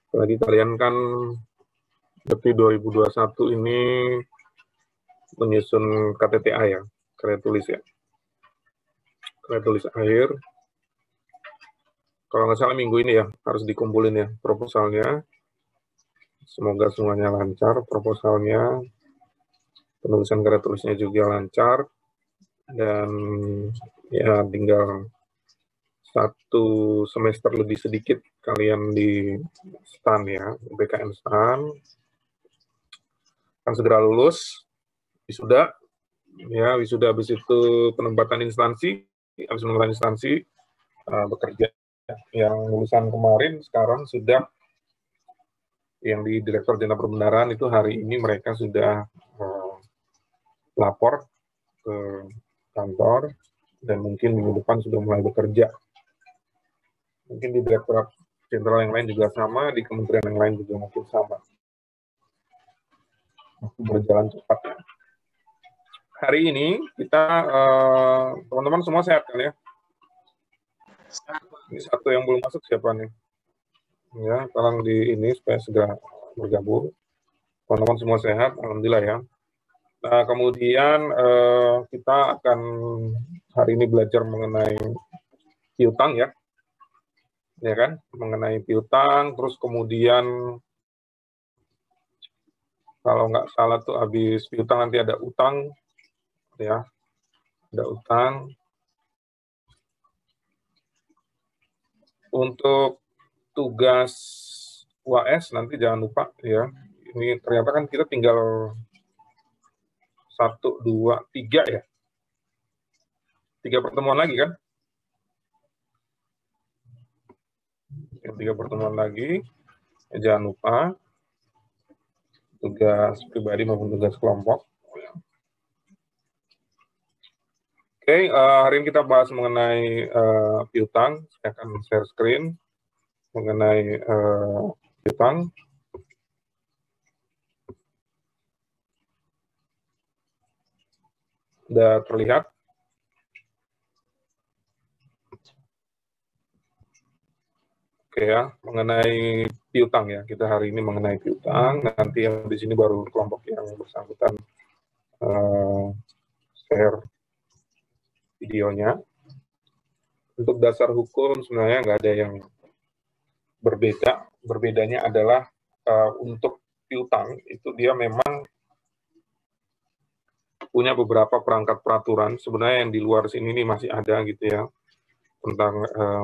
Apalagi kalian kan seperti 2021 ini menyusun KTTA ya, karya tulis ya. Karya tulis akhir. Kalau nggak salah minggu ini ya, harus dikumpulin ya proposalnya. Semoga semuanya lancar proposalnya. Penulisan karya tulisnya juga lancar. Dan ya tinggal 1 semester lebih sedikit kalian di STAN ya, UPKM STAN. Akan segera lulus, wisuda, ya wisuda habis itu penempatan instansi, habis penempatan instansi bekerja. Yang lulusan kemarin sekarang sudah yang di Direktur Jenderal Perbendaharaan itu hari ini mereka sudah lapor ke kantor dan mungkin minggu depan sudah mulai bekerja. Mungkin di Direktorat Jenderal yang lain juga sama, di kementerian yang lain juga mungkin sama. Berjalan cepat. Hari ini kita teman-teman semua sehat kan ya? Ini satu yang belum masuk siapa nih? Ya, tolong di ini supaya segera bergabung. Teman-teman semua sehat, alhamdulillah ya. Nah, kemudian kita akan hari ini belajar mengenai piutang ya kan? Mengenai piutang, terus kemudian kalau nggak salah tuh habis piutang nanti ada utang, ya, ada utang. Untuk tugas UAS nanti jangan lupa ya. Ini ternyata kan kita tinggal 1, 2, 3 ya. 3 pertemuan lagi kan? 3 pertemuan lagi. Jangan lupa tugas pribadi maupun tugas kelompok. Oke, hari ini kita bahas mengenai piutang. Saya akan share screen mengenai piutang. Sudah terlihat? Oke ya, mengenai piutang ya. Kita hari ini mengenai piutang. Nanti yang di sini baru kelompok yang bersangkutan share videonya. Untuk dasar hukum sebenarnya nggak ada yang berbeda. Berbedanya adalah untuk piutang itu dia memang punya beberapa perangkat peraturan. Sebenarnya yang di luar sini ini masih ada gitu ya. Tentang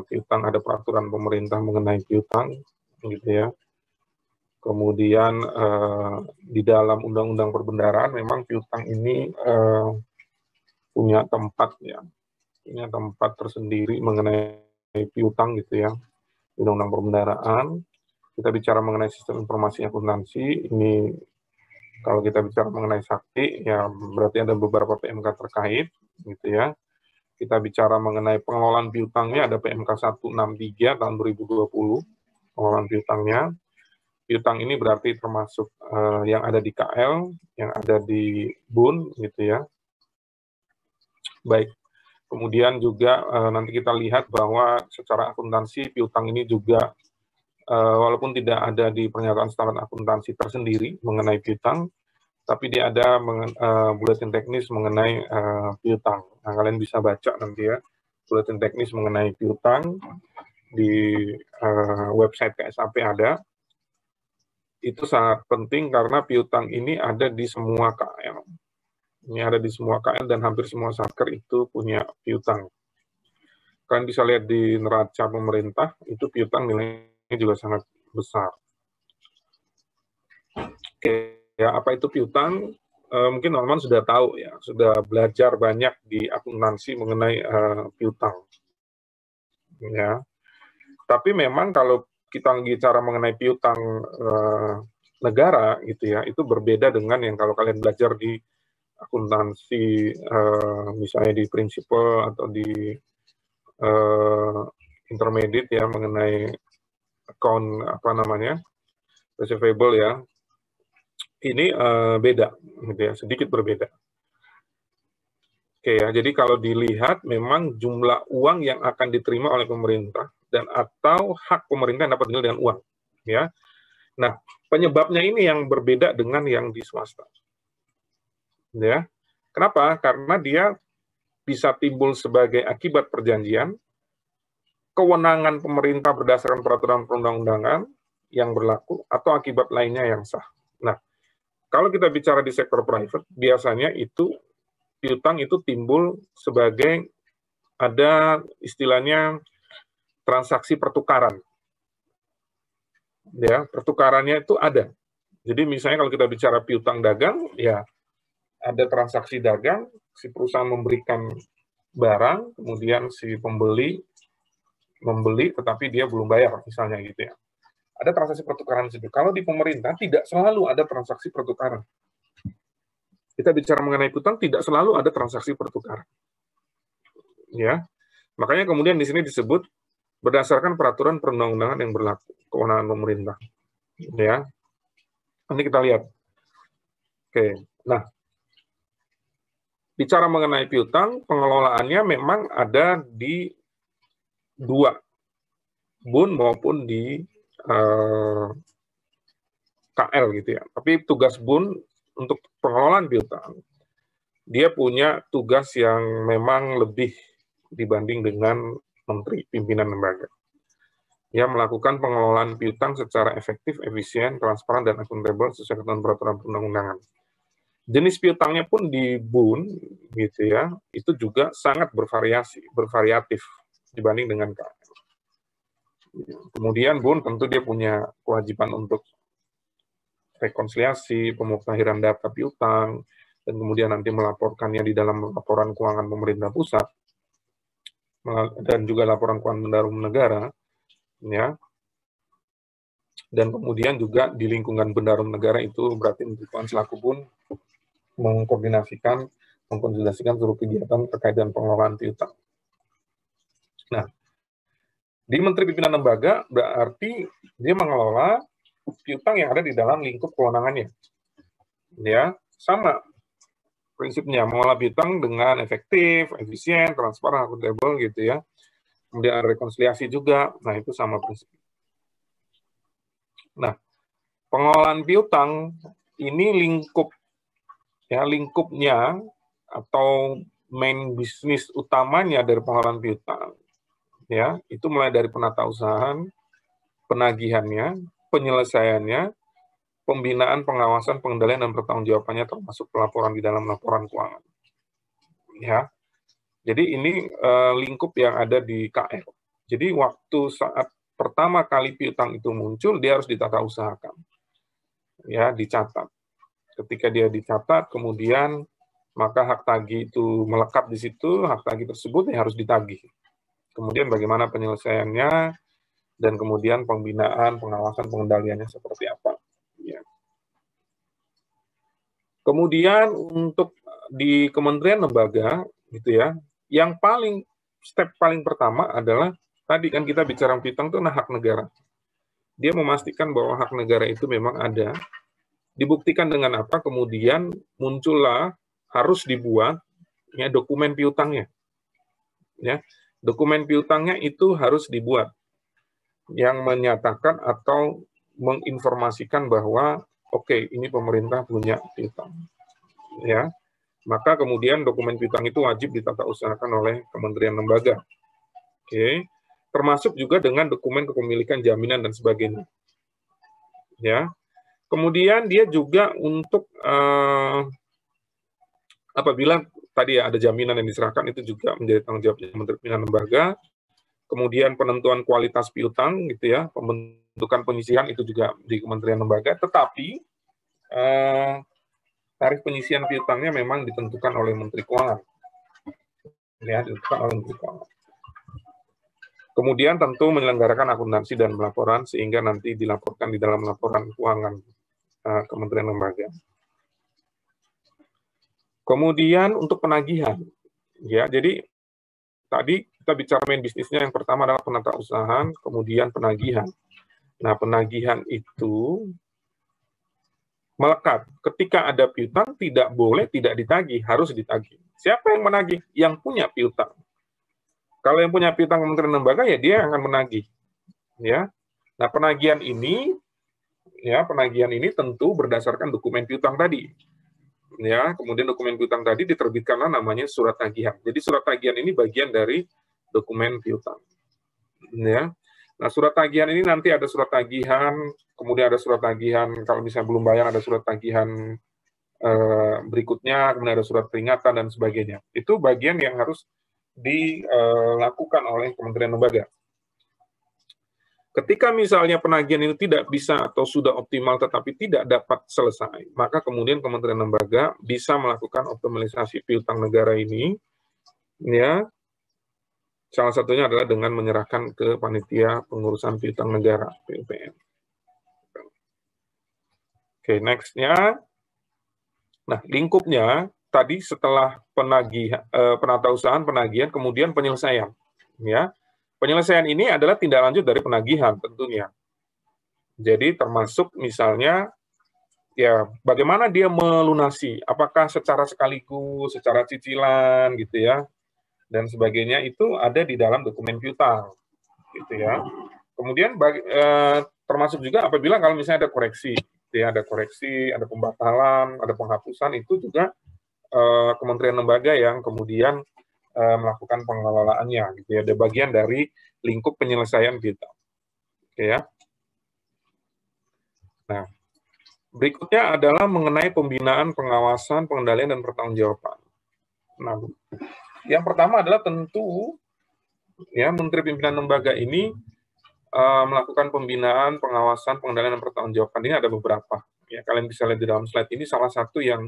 piutang ada peraturan pemerintah mengenai piutang gitu ya. Kemudian di dalam Undang-Undang Perbendaharaan memang piutang ini punya tempat ya. Punya tempat tersendiri mengenai piutang gitu ya. Undang-Undang Perbendaharaan. Kita bicara mengenai sistem informasi akuntansi, ini kalau kita bicara mengenai sakti, ya berarti ada beberapa PMK terkait, gitu ya. Kita bicara mengenai pengelolaan piutangnya, ada PMK 163 tahun 2020, pengelolaan piutangnya. Piutang ini berarti termasuk yang ada di KL, yang ada di BUN, gitu ya. Baik. Kemudian juga nanti kita lihat bahwa secara akuntansi piutang ini juga walaupun tidak ada di pernyataan standar akuntansi tersendiri mengenai piutang, tapi dia ada buletin teknis mengenai piutang. Nah, kalian bisa baca nanti ya, buletin teknis mengenai piutang di website KSAP ada. Itu sangat penting karena piutang ini ada di semua KL. Ini ada di semua KL dan hampir semua satker itu punya piutang. Kalian bisa lihat di neraca pemerintah, itu piutang nilainya juga sangat besar. Oke, ya apa itu piutang? Mungkin teman-teman sudah tahu ya, sudah belajar banyak di akuntansi mengenai piutang. Ya, tapi memang kalau kita bicara mengenai piutang negara gitu ya, itu berbeda dengan yang kalau kalian belajar di akuntansi misalnya di prinsipal atau di intermediate ya mengenai account apa namanya receivable ya. Ini beda, gitu ya, sedikit berbeda. Oke ya, jadi kalau dilihat memang jumlah uang yang akan diterima oleh pemerintah dan atau hak pemerintah yang dapat dinilai dengan uang, ya. Nah, penyebabnya ini yang berbeda dengan yang di swasta. Ya. Kenapa? Karena dia bisa timbul sebagai akibat perjanjian, kewenangan pemerintah berdasarkan peraturan perundang-undangan yang berlaku, atau akibat lainnya yang sah. Nah, kalau kita bicara di sektor private, biasanya itu piutang itu timbul sebagai ada istilahnya transaksi pertukaran. Ya, pertukarannya itu ada. Jadi misalnya kalau kita bicara piutang dagang, ya ada transaksi dagang, si perusahaan memberikan barang, kemudian si pembeli membeli tetapi dia belum bayar, misalnya gitu ya. Ada transaksi pertukaran di situ. Kalau di pemerintah tidak selalu ada transaksi pertukaran. Kita bicara mengenai piutang tidak selalu ada transaksi pertukaran. Ya. Makanya kemudian di sini disebut berdasarkan peraturan perundang-undangan yang berlaku, kewenangan pemerintah. Ya. Nanti kita lihat. Oke. Nah, bicara mengenai piutang, pengelolaannya memang ada di dua, BUN maupun di KL gitu ya. Tapi tugas BUN untuk pengelolaan piutang, dia punya tugas yang memang lebih dibanding dengan menteri pimpinan lembaga. Dia melakukan pengelolaan piutang secara efektif, efisien, transparan, dan akuntabel sesuai dengan peraturan perundang-undangan. Jenis piutangnya pun di BUN gitu ya, itu juga sangat bervariatif dibanding dengan KL. Kemudian BUN tentu dia punya kewajiban untuk rekonsiliasi, pemutahiran data piutang, dan kemudian nanti melaporkannya di dalam laporan keuangan pemerintah pusat, dan juga laporan keuangan pendahuluan negara, ya. Dan kemudian juga di lingkungan bendahara negara itu berarti Menteri Keuangan selaku BUN mengkonsolidasikan seluruh kegiatan terkait dengan pengelolaan piutang. Nah, di Menteri Pimpinan Lembaga berarti dia mengelola piutang yang ada di dalam lingkup kewenangannya. Ya, sama prinsipnya, mengelola piutang dengan efektif, efisien, transparan, akuntabel gitu ya. Kemudian ada rekonsiliasi juga. Nah, itu sama prinsip. Nah, pengelolaan piutang ini lingkupnya atau main bisnis utamanya dari pengelolaan piutang ya, itu mulai dari penatausahaan, penagihannya, penyelesaiannya, pembinaan, pengawasan, pengendalian, dan pertanggungjawabannya termasuk pelaporan di dalam laporan keuangan. Ya. Jadi ini lingkup yang ada di KL. Jadi waktu saat pertama kali piutang itu muncul, dia harus ditata usahakan. Ya, dicatat. Ketika dia dicatat, kemudian maka hak tagih itu melekat di situ, hak tagih tersebut yang harus ditagih. Kemudian bagaimana penyelesaiannya, dan kemudian pembinaan, pengawasan, pengendaliannya seperti apa. Ya. Kemudian untuk di kementerian lembaga, gitu ya, yang step paling pertama adalah, tadi kan kita bicara piutang itu hak negara. Dia memastikan bahwa hak negara itu memang ada, dibuktikan dengan apa, kemudian muncullah harus dibuat ya dokumen piutangnya. Ya, dokumen piutangnya itu harus dibuat yang menyatakan atau menginformasikan bahwa oke, ini pemerintah punya piutang. Ya. Maka kemudian dokumen piutang itu wajib ditata usahakan oleh kementerian lembaga. Oke. Termasuk juga dengan dokumen kepemilikan, jaminan, dan sebagainya. Ya. Kemudian dia juga untuk apabila tadi ada jaminan yang diserahkan, itu juga menjadi tanggung jawab Menteri Pimpinan Lembaga. Kemudian penentuan kualitas piutang, gitu ya, pembentukan penyisihan itu juga di Kementerian Lembaga. Tetapi tarif penyisihan piutangnya memang ditentukan oleh Menteri Keuangan. Ya, ditentukan oleh Menteri Keuangan. Kemudian tentu menyelenggarakan akuntansi dan pelaporan sehingga nanti dilaporkan di dalam laporan keuangan Kementerian Lembaga. Kemudian untuk penagihan, ya, jadi tadi kita bicara main bisnisnya, yang pertama adalah penatausahaan, kemudian penagihan. Nah, penagihan itu melekat. Ketika ada piutang, tidak boleh tidak ditagih, harus ditagih. Siapa yang menagih? Yang punya piutang. Kalau yang punya piutang Kementerian Lembaga, ya dia akan menagih. Ya. Nah, penagihan ini Ya, penagihan ini tentu berdasarkan dokumen piutang tadi. Ya, kemudian dokumen piutang tadi diterbitkanlah namanya surat tagihan. Jadi surat tagihan ini bagian dari dokumen piutang. Ya. Nah, surat tagihan ini nanti ada surat tagihan, kemudian ada surat tagihan kalau misalnya belum bayar ada surat tagihan berikutnya, kemudian ada surat peringatan dan sebagainya. Itu bagian yang harus dilakukan oleh kementerian lembaga. Ketika misalnya penagihan itu tidak bisa atau sudah optimal tetapi tidak dapat selesai, maka kemudian kementerian lembaga bisa melakukan optimalisasi piutang negara ini, ya. Salah satunya adalah dengan menyerahkan ke panitia pengurusan piutang negara (PUPN). Oke, next-nya. Nah, lingkupnya tadi setelah penatausahaan, penagihan, kemudian penyelesaian, ya. Penyelesaian ini adalah tindak lanjut dari penagihan tentunya. Jadi termasuk misalnya ya bagaimana dia melunasi, apakah secara sekaligus, secara cicilan gitu ya, dan sebagainya itu ada di dalam dokumen piutang gitu ya. Kemudian termasuk juga apabila kalau misalnya ada koreksi, ya ada koreksi, ada pembatalan, ada penghapusan, itu juga kementerian lembaga yang kemudian melakukan pengelolaannya gitu ya, ada bagian dari lingkup penyelesaian piutang. Oke ya. Nah, berikutnya adalah mengenai pembinaan, pengawasan, pengendalian dan pertanggungjawaban. Nah, yang pertama adalah tentu ya Menteri Pimpinan Lembaga ini melakukan pembinaan, pengawasan, pengendalian dan pertanggungjawaban. Ini ada beberapa. Ya, kalian bisa lihat di dalam slide ini salah satu yang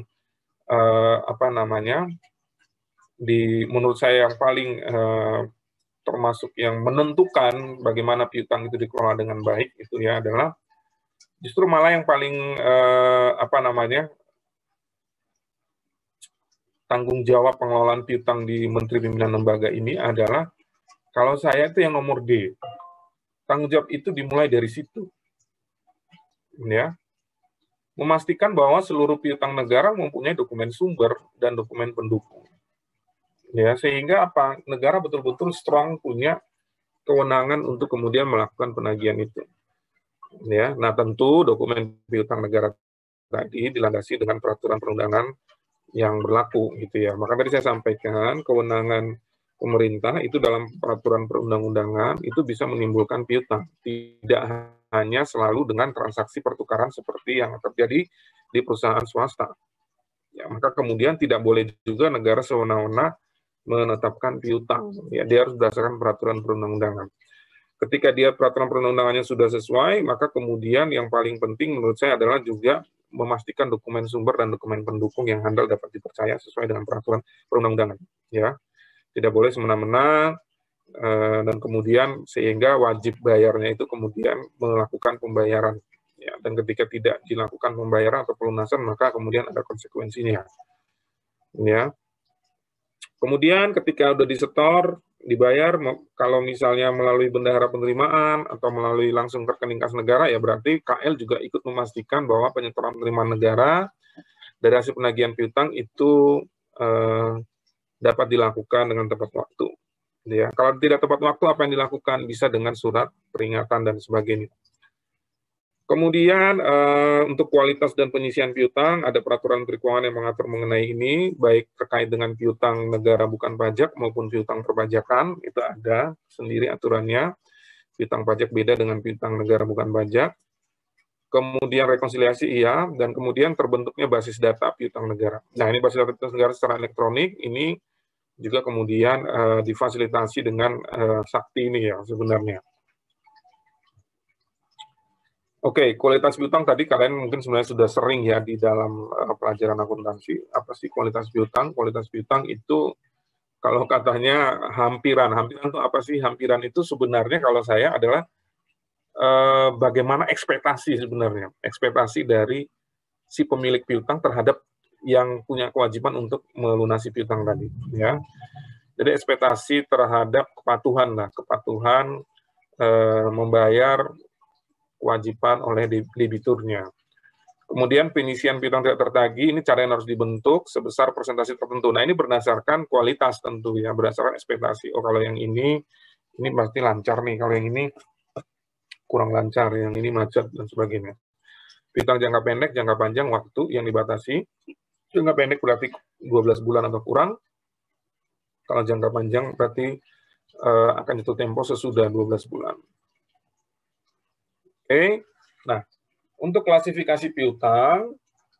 menurut saya yang paling termasuk yang menentukan bagaimana piutang itu dikelola dengan baik itu ya adalah justru malah yang paling tanggung jawab pengelolaan piutang di Menteri Pimpinan Lembaga ini adalah kalau saya itu yang nomor D. Tanggung jawab itu dimulai dari situ. Ya. Memastikan bahwa seluruh piutang negara mempunyai dokumen sumber dan dokumen pendukung. Ya, sehingga negara betul-betul strong punya kewenangan untuk kemudian melakukan penagihan itu. Ya, nah tentu dokumen piutang negara tadi dilandasi dengan peraturan perundangan yang berlaku gitu ya. Maka tadi saya sampaikan kewenangan pemerintah itu dalam peraturan perundang-undangan itu bisa menimbulkan piutang, tidak hanya selalu dengan transaksi pertukaran seperti yang terjadi di perusahaan swasta. Ya, maka kemudian tidak boleh juga negara sewenang-wenang menetapkan piutang. Ya, dia harus berdasarkan peraturan perundang-undangan. Ketika dia peraturan perundang-undangannya sudah sesuai, maka kemudian yang paling penting menurut saya adalah juga memastikan dokumen sumber dan dokumen pendukung yang handal dapat dipercaya sesuai dengan peraturan perundang-undangan. Ya, tidak boleh semena-mena dan kemudian sehingga wajib bayarnya itu kemudian melakukan pembayaran. Ya, dan ketika tidak dilakukan pembayaran atau pelunasan, maka kemudian ada konsekuensinya. Ya. Kemudian ketika sudah disetor, dibayar, kalau misalnya melalui bendahara penerimaan atau melalui langsung rekening kas negara, ya berarti KL juga ikut memastikan bahwa penyetoran penerimaan negara dari hasil penagihan piutang itu dapat dilakukan dengan tepat waktu. Ya, kalau tidak tepat waktu, apa yang dilakukan? Bisa dengan surat peringatan dan sebagainya. Kemudian untuk kualitas dan penyisian piutang, ada peraturan Menteri Keuangan yang mengatur mengenai ini, baik terkait dengan piutang negara bukan pajak maupun piutang perpajakan, itu ada sendiri aturannya. Piutang pajak beda dengan piutang negara bukan pajak. Kemudian rekonsiliasi iya, dan kemudian terbentuknya basis data piutang negara. Nah, ini basis data piutang negara secara elektronik, ini juga kemudian difasilitasi dengan Sakti ini ya sebenarnya. Oke, kualitas piutang tadi kalian mungkin sebenarnya sudah sering ya di dalam pelajaran akuntansi. Apa sih kualitas piutang? Kualitas piutang itu kalau katanya hampiran. Hampiran itu apa sih? Hampiran itu sebenarnya kalau saya adalah bagaimana ekspektasi sebenarnya. Ekspektasi dari si pemilik piutang terhadap yang punya kewajiban untuk melunasi piutang tadi. Ya. Jadi ekspektasi terhadap kepatuhan lah, kepatuhan membayar kewajiban oleh debiturnya. Kemudian penyisian piutang tidak tertagih, ini cara yang harus dibentuk sebesar persentase tertentu. Nah, ini berdasarkan kualitas tentu ya, berdasarkan ekspektasi. Oh, kalau yang ini pasti lancar nih, kalau yang ini kurang lancar, yang ini macet dan sebagainya. Piutang jangka pendek, jangka panjang, waktu yang dibatasi. Jangka pendek berarti 12 bulan atau kurang. Kalau jangka panjang berarti akan jatuh tempo sesudah 12 bulan. Oke, nah untuk klasifikasi piutang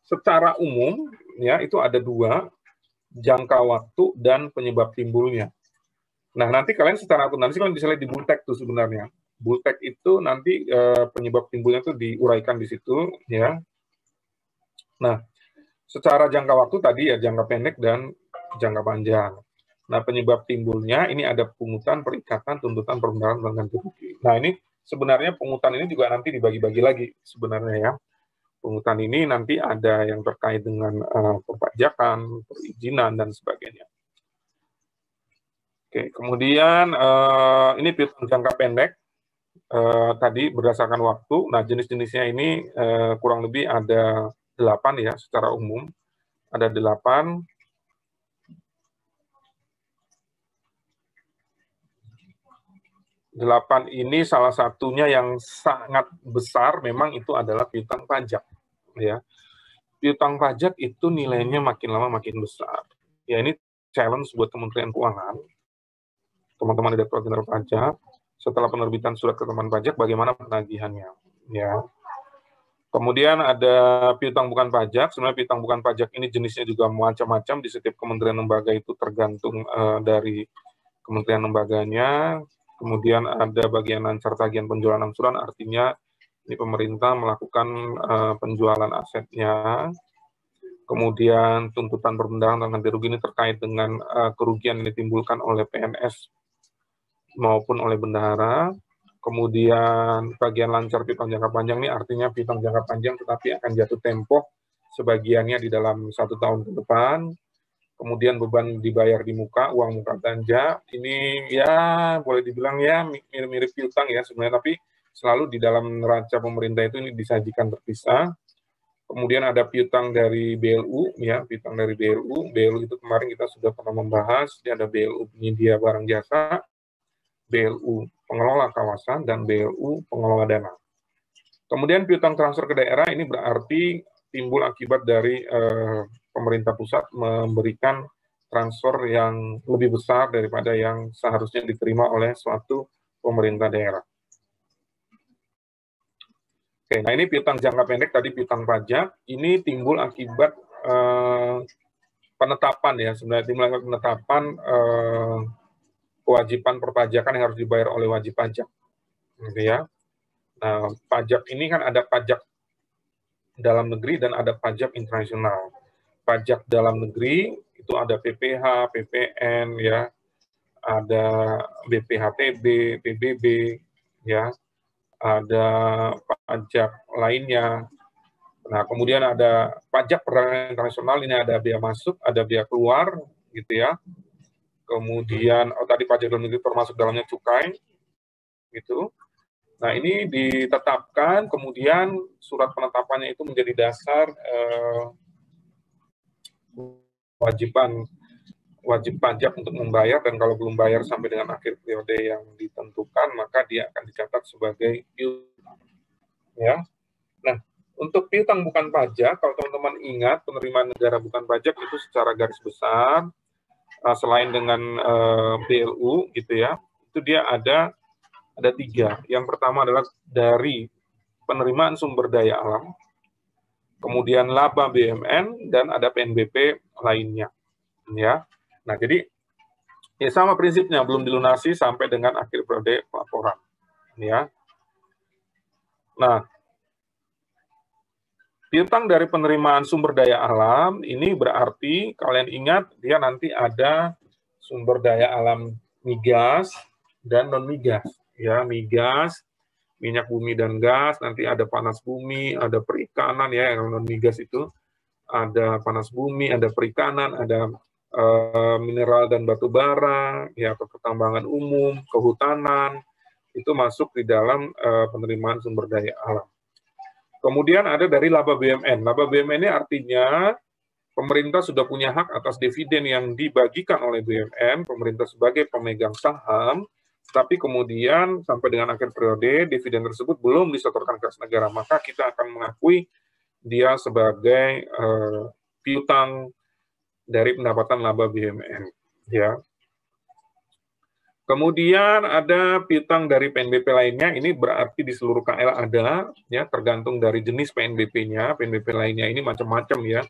secara umum ya itu ada dua, jangka waktu dan penyebab timbulnya. Nah nanti kalian secara akuntansi kalian bisa lihat di Bultek tuh sebenarnya. Bultek itu nanti penyebab timbulnya itu diuraikan di situ ya. Nah secara jangka waktu tadi ya jangka pendek dan jangka panjang. Nah penyebab timbulnya ini ada pungutan, perikatan, tuntutan, perbendaharaan, dan ganti rugi. Nah ini sebenarnya pungutan ini juga nanti dibagi-bagi lagi sebenarnya ya. Pungutan ini nanti ada yang terkait dengan perpajakan, perizinan, dan sebagainya. Oke, kemudian ini piutang jangka pendek. Tadi berdasarkan waktu. Nah, jenis-jenisnya ini kurang lebih ada 8 ya secara umum. Ada 8. Delapan ini salah satunya yang sangat besar memang itu adalah piutang pajak ya. Piutang pajak itu nilainya makin lama makin besar. Ya ini challenge buat Kementerian Keuangan. Teman-teman di Direktorat Jenderal Pajak setelah penerbitan surat ketentuan pajak bagaimana penagihannya ya. Kemudian ada piutang bukan pajak. Sebenarnya piutang bukan pajak ini jenisnya juga macam-macam di setiap kementerian lembaga itu tergantung dari kementerian lembaganya. Kemudian ada bagian lancar tagihan penjualan angsuran, artinya ini pemerintah melakukan penjualan asetnya. Kemudian tuntutan perbendaharaan dan ganti rugi ini terkait dengan kerugian yang ditimbulkan oleh PNS maupun oleh bendahara. Kemudian bagian lancar piutang jangka panjang ini artinya piutang jangka panjang tetapi akan jatuh tempo sebagiannya di dalam 1 tahun ke depan. Kemudian beban dibayar di muka, uang muka belanja, ini ya boleh dibilang ya mirip-mirip piutang ya sebenarnya, tapi selalu di dalam neraca pemerintah itu ini disajikan terpisah. Kemudian ada piutang dari BLU, ya piutang dari BLU. BLU itu kemarin kita sudah pernah membahas, ini ada BLU penyedia barang jasa, BLU pengelola kawasan, dan BLU pengelola dana. Kemudian piutang transfer ke daerah ini berarti timbul akibat dari pemerintah pusat memberikan transfer yang lebih besar daripada yang seharusnya diterima oleh suatu pemerintah daerah. Oke, nah ini piutang jangka pendek tadi piutang pajak, ini timbul akibat penetapan ya, sebenarnya timbul akibat penetapan kewajiban perpajakan yang harus dibayar oleh wajib pajak, gitu ya. Nah, pajak ini kan ada pajak dalam negeri dan ada pajak internasional. Pajak dalam negeri itu ada PPH, PPN, ya, ada BPHTB, PBB, ya, ada pajak lainnya. Nah, kemudian ada pajak perdagangan internasional, ini ada bea masuk, ada bea keluar, gitu ya. Kemudian, tadi pajak dalam negeri termasuk dalamnya cukai, gitu. Nah, ini ditetapkan, kemudian surat penetapannya itu menjadi dasar wajib pajak untuk membayar, dan kalau belum bayar sampai dengan akhir periode yang ditentukan, maka dia akan dicatat sebagai piutang. Ya. Nah, untuk piutang bukan pajak, kalau teman-teman ingat, penerimaan negara bukan pajak itu secara garis besar, selain dengan BLU, gitu ya, itu dia ada 3. Yang pertama adalah dari penerimaan sumber daya alam, kemudian laba BUMN, dan ada PNBP lainnya. Ya, nah jadi ya sama prinsipnya, belum dilunasi sampai dengan akhir periode pelaporan. Ya, nah piutang dari penerimaan sumber daya alam ini berarti kalian ingat dia nanti ada sumber daya alam migas dan non migas. Ya, migas, minyak bumi dan gas, nanti ada panas bumi, ada perikanan ya, yang non migas itu ada panas bumi, ada perikanan, ada mineral dan batu bara, ya, pertambangan umum, kehutanan, itu masuk di dalam penerimaan sumber daya alam. Kemudian ada dari laba BUMN. Laba BUMN ini artinya pemerintah sudah punya hak atas dividen yang dibagikan oleh BUMN, pemerintah sebagai pemegang saham, tapi kemudian sampai dengan akhir periode dividen tersebut belum disetorkan ke kas negara, maka kita akan mengakui dia sebagai piutang dari pendapatan laba BUMN, ya. Kemudian ada piutang dari PNBP lainnya, ini berarti di seluruh KL ada, ya, tergantung dari jenis PNBP-nya. PNBP lainnya ini macam-macam, ya.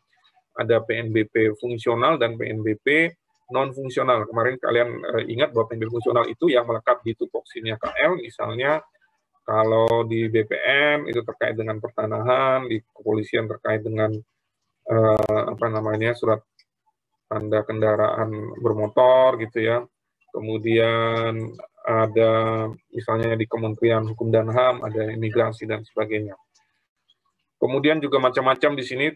Ada PNBP fungsional dan PNBP non-fungsional. Kemarin kalian ingat bahwa PNBP fungsional itu yang melekat di tupoksinya KL, misalnya kalau di BPM itu terkait dengan pertanahan, di kepolisian terkait dengan surat tanda kendaraan bermotor, gitu ya. Kemudian ada misalnya di Kementerian Hukum dan HAM, ada imigrasi dan sebagainya. Kemudian juga macam-macam di sini,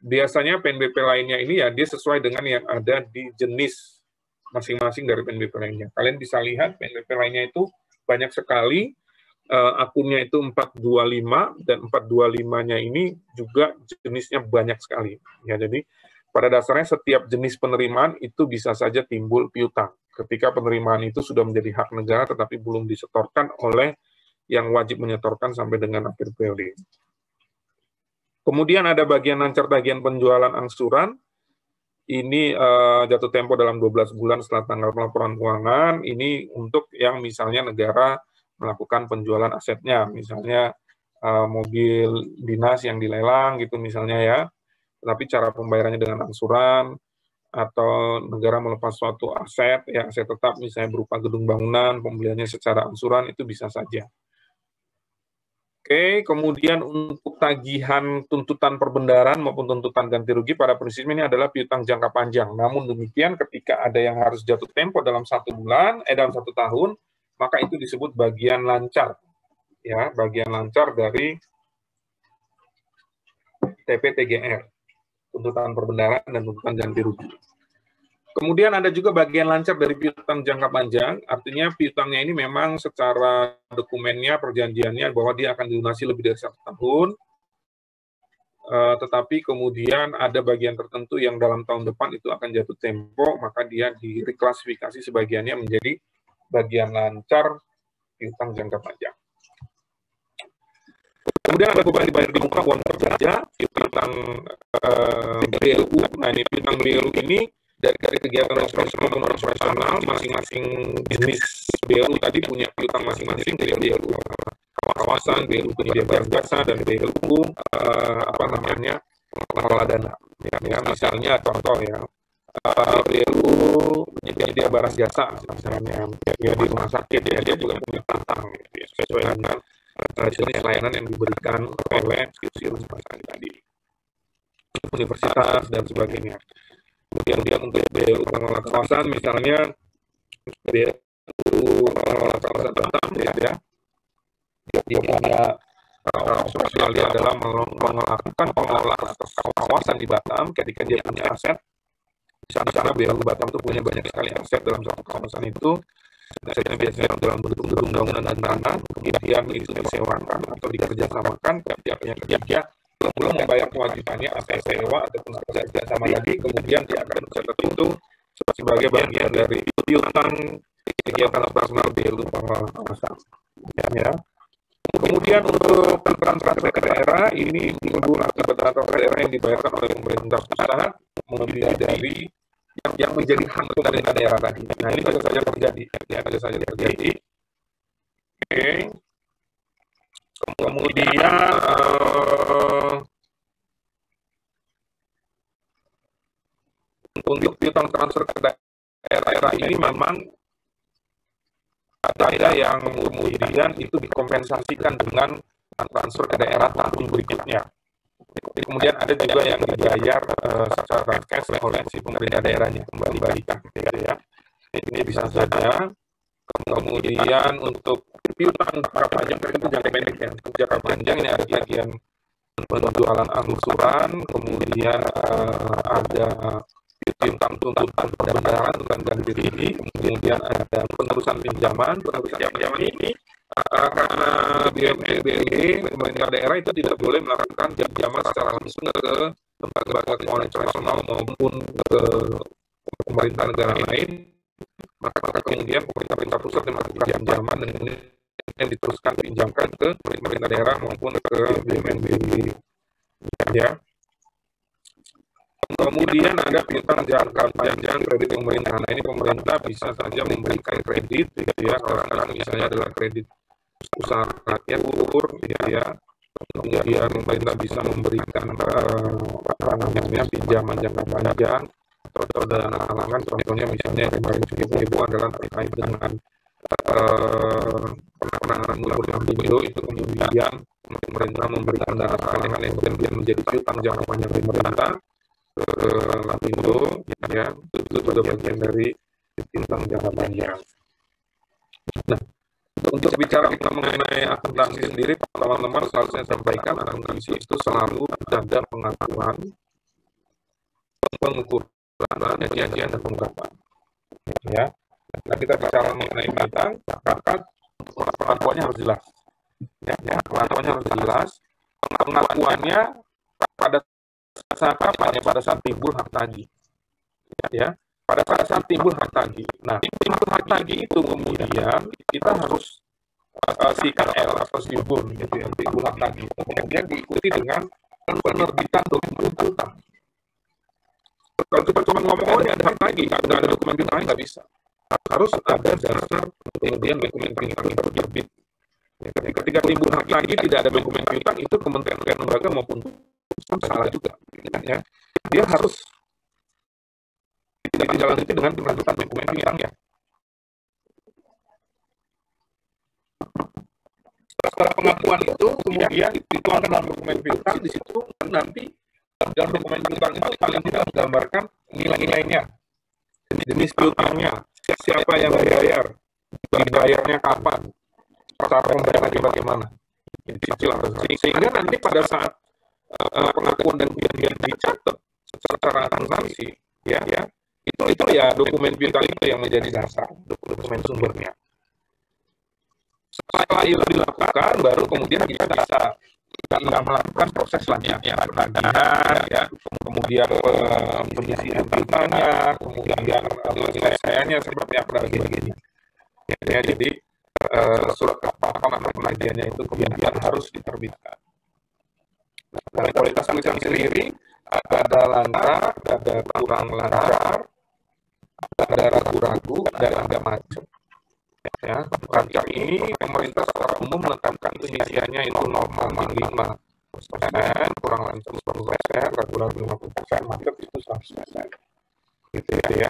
biasanya PNBP lainnya ini ya dia sesuai dengan yang ada di jenis masing-masing dari PNBP lainnya. Kalian bisa lihat PNBP lainnya itu banyak sekali, akunnya itu 425, dan 425-nya ini juga jenisnya banyak sekali. Ya, jadi pada dasarnya setiap jenis penerimaan itu bisa saja timbul piutang. Ketika penerimaan itu sudah menjadi hak negara tetapi belum disetorkan oleh yang wajib menyetorkan sampai dengan akhir periode. Kemudian ada bagian lancar tagihan penjualan angsuran. Ini jatuh tempo dalam 12 bulan setelah tanggal pelaporan keuangan. Ini untuk yang misalnya negara melakukan penjualan asetnya, misalnya mobil dinas yang dilelang gitu misalnya, ya. Tapi cara pembayarannya dengan angsuran, atau negara melepas suatu aset, ya aset tetap misalnya berupa gedung bangunan, pembeliannya secara angsuran, itu bisa saja. Oke, kemudian untuk tagihan tuntutan perbendaharaan maupun tuntutan ganti rugi pada prinsipnya ini adalah piutang jangka panjang. Namun demikian ketika ada yang harus jatuh tempo dalam 1 bulan, dalam 1 tahun, maka itu disebut bagian lancar, ya, bagian lancar dari TP-TGR. Tuntutan perbendaharaan dan tuntutan ganti rugi. Kemudian ada juga bagian lancar dari piutang jangka panjang, artinya piutangnya ini memang secara dokumennya, perjanjiannya bahwa dia akan dilunasi lebih dari 1 tahun, tetapi kemudian ada bagian tertentu yang dalam tahun depan itu akan jatuh tempo, maka dia direklasifikasi sebagiannya menjadi bagian lancar piutang jangka panjang. Kemudian ada beban dibayar di muka uang kerja, piutang BLU. Nah, ini piutang BLU ini dari kegiatan operasional maupun operasional, masing-masing jenis BLU tadi punya piutang masing-masing, dari BLU kawasan, BLU penyedia jasa, dan BLU pengelola dana. Ya, misalnya contoh ya, BLU penyedia barang jasa, misalnya ya di rumah sakit ya dia juga punya piutang, ya, sesuai dengan jenis layanan yang diberikan oleh institusi rumah sakit tadi, universitas dan sebagainya. Kemudian untuk BLU pengelola kawasan, misalnya BLU pengelola kawasan Batam, ya, dia punya operasional dia adalah melakukan pengelolaan kawasan di Batam. Ketika dia punya aset, misalnya BLU Batam itu punya banyak sekali aset dalam satu kawasan itu. Asetnya biasanya dalam bentuk gedung bangunan dan tanah, kemudian itu disewakan atau dikerjasamakan ke pihak ketiga, belum membayar kewajibannya atas sewa ataupun kerjasama lagi, kemudian dia akan mencatat itu sebagai bagian dari piutang kegiatan operasional BLU pengelola kawasan. Ya. Kemudian untuk transfer ke daerah, ini timbul akibat transfer daerah yang dibayarkan oleh pemerintah pusat melebihi dari yang menjadi hak pemerintah daerah tadi. Nah, ini saja terjadi. Ya, saja terjadi. Oke. Kemudian untuk piutang transfer ke daerah ini memang ada yang kemudian itu dikompensasikan dengan transfer ke daerah tahun berikutnya. Kemudian ada juga yang dibayar secara cash oleh si pemerintah daerahnya, kembalikan, ya. Ini bisa saja. Kemudian untuk piutang jangka panjang itu jangka pendek ya. Untuk jangka panjang ini ada bagian penjualan angsuran, kemudian ada piutang tuntutan perbendaharaan, tuntutan ganti rugi, kemudian ada penerusan pinjaman ini karena BUMN, BUD, pemerintah daerah itu tidak boleh melakukan pinjaman secara langsung ke lembaga keuangan internasional maupun ke pemerintah negara lain, maka kemudian pemerintah pusat melakukan pinjaman dan kemudian diteruskan pinjamkan ke pemerintah daerah maupun ke BUMN, BUD. ya. Kemudian ada piutang jangka panjang kredit pemerintah. Nah, ini pemerintah bisa saja memberikan kredit, ya, kalau misalnya adalah kredit usaha rakyat, ya. Kemudian pemerintah bisa memberikan pinjaman jangka panjang atau dana halangan. Contohnya misalnya kemarin Ibu adalah terkait dengan penanganan Lapindo, itu kemudian pemerintah memberikan dana halangan yang kemudian menjadi piutang jangka panjang pemerintah ke Lapindo, ya, itu juga bagian dari piutang jangka panjang. Nah, untuk bicara mengenai akuntansi sendiri, teman-teman selalu saya sampaikan, akuntansi itu selalu ada pengakuan, pengukuran, kajian, dan pengungkapan. Ya, nah, kita bicara mengenai piutang, maka pengakuannya harus jelas. Ya, pengakuannya harus jelas. Pengakuannya pada saat apa? Ya, pada saat timbul hak tagih. Ya, pada saat timbul hak tagih. Nah, timbul hak tagih itu kemudian kita harus sikat L atau siubun, gitu ya, timbul hak tagih. Kemudian diikuti dengan penerbitan dokumen piutang. Kalau kita cuma ngomong, oh ini ada hak tagih, nggak ada dokumen piutang, nggak bisa. Harus ada dasar kemudian dokumen piutang itu terbit. Ketika timbul hak tagih tidak ada dokumen piutang, itu kementerian lembaga maupun salah juga. Ya. Dia harus ditindaklanjuti dengan penerbitan dokumen piutang, ya. Setelah pengakuan itu kemudian dituangkan dalam dokumen piutang, di situ nanti dalam dokumen piutang itu paling tidak menggambarkan nilai-nilainya, jenis piutangnya, siapa yang bayar, dibayarnya kapan, cara pembayarannya bagaimana, sehingga nanti pada saat pengakuan dan kemudian dicatat secara akuntansi, ya, itu ya dokumen piutang itu yang menjadi dasar dokumen sumbernya. Setelah itu dilakukan, baru kemudian kita bisa melakukan proses selanjutnya, penagihan, ya, kemudian penyisihan piutangnya, kemudian penyelesaiannya seperti apa dan sebagainya. Ya, jadi surat kepahaman penagihannya itu kemudian harus diterbitkan. Nah, kualitas tulisan sendiri ada lancar, ada kurang lancar, ada ragu-ragu, dan ada macet. Ya, lancar ini pemerintah secara umum menetapkan penyisiannya itu 0,5%, kurang lancar 10%, ragu-ragu 50%, macet itu 100%. Gitu ya.